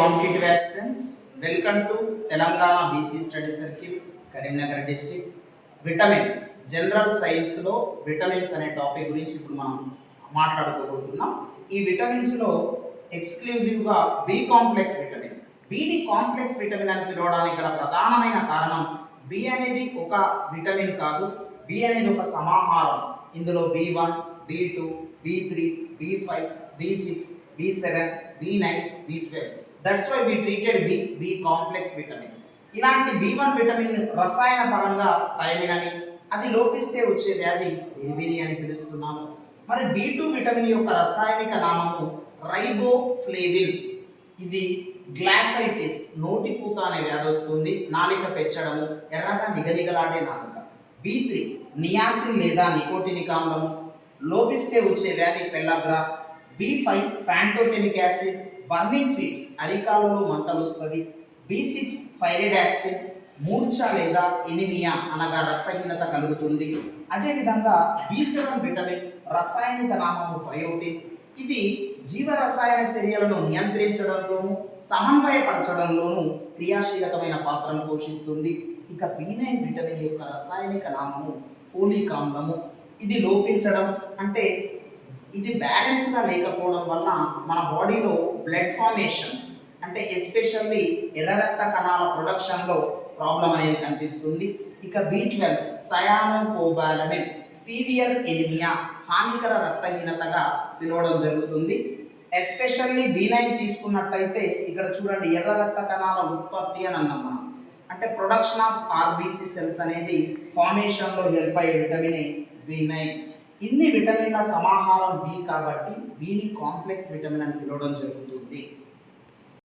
Competitive aspirants, welcome to Telangana BC study circle Karimnagar district. Vitamins general సైన్స్లో vitamins అనే topic గురించి ఇప్పుడు మనం మాట్లాడుకోబోతున్నాం. ఈ విటమిన్స్లో ఎక్స్క్లూజివ్గా బి కాంప్లెక్స్ విటమిన్, బిని కాంప్లెక్స్ విటమిన్ అని పిలవడానికి గల ప్రధానమైన కారణం బి అనేది ఒక విటమిన్ కాదు, బి అనేది ఒక సమాహారం. ఇందులో B1, B2, B3, B5, B6, B7, B9, B12. That's why we treated B complex vitamin. ఇలాంటి B1 విటమిన్ రసాయన పరంగా థైమిన్ అని, అది లోపిస్తే వచ్చే వ్యాధి బెరిబెరి అని పిలుస్తున్నాము. మరి B2 విటమిన్ యొక్క రసాయనిక నామము రైబోఫ్లేవిన్. ఇది గ్లాసైటిస్, నోటిపూత అనే వ్యాధి వస్తుంది, నాలిక పెచ్చడము, ఎర్రగా నిగనిగలాడే నాలుక. B3 నియాసిన్ లేదా నికోటినిక్ ఆమ్లము, లోపిస్తే వచ్చే వ్యాధి పెల్లగ్రా. B5 ఫ్యాంటోటెనిక్ యాసిడ్, బర్నింగ్ ఫిట్స్, అరికాలలో మంటలు వస్తుంది. B6 ఫైరిడాక్సిన్, మూర్ఛ లేదా ఎనిమియా అనగా రక్తహీనత కలుగుతుంది. అదేవిధంగా B7 విటమిన్ రసాయనిక నామము బయోటిన్. ఇది జీవరసాయన చర్యలను నియంత్రించడంలోను సమన్వయపరచడంలోను క్రియాశీలకమైన పాత్రను పోషిస్తుంది. ఇక B9 విటమిన్ యొక్క రసాయనిక నామము ఫోలిక్ ఆమ్లము. ఇది లోపించడం అంటే ఇది బ్యాలెన్స్గా లేకపోవడం వల్ల మన బాడీలో బ్లడ్ ఫార్మేషన్స్ అంటే ఎస్పెషల్లీ ఎర్ర రక్త కణాల ప్రొడక్షన్లో ప్రాబ్లం అనేది కనిపిస్తుంది. ఇక B12 సయానోకోబాలమిన్, సీవియర్ ఎనిమియా, హానికర రక్తహీనతగా పిలవడం జరుగుతుంది. ఎస్పెషల్లీ B9 తీసుకున్నట్టయితే ఇక్కడ చూడండి, ఎర్ర రక్త కణాల ఉత్పత్తి అని అన్నాం మనం, అంటే ప్రొడక్షన్ ఆఫ్ ఆర్బీసీ సెల్స్ అనేది ఫార్మేషన్లో హెల్ప్ అయ్యే విటమిన్ B9. ఇన్ని విటమిన్ల సమాహారం బి కాబట్టి బిని కాంప్లెక్స్ విటమిన్ అని పిలవడం జరుగుతుంది.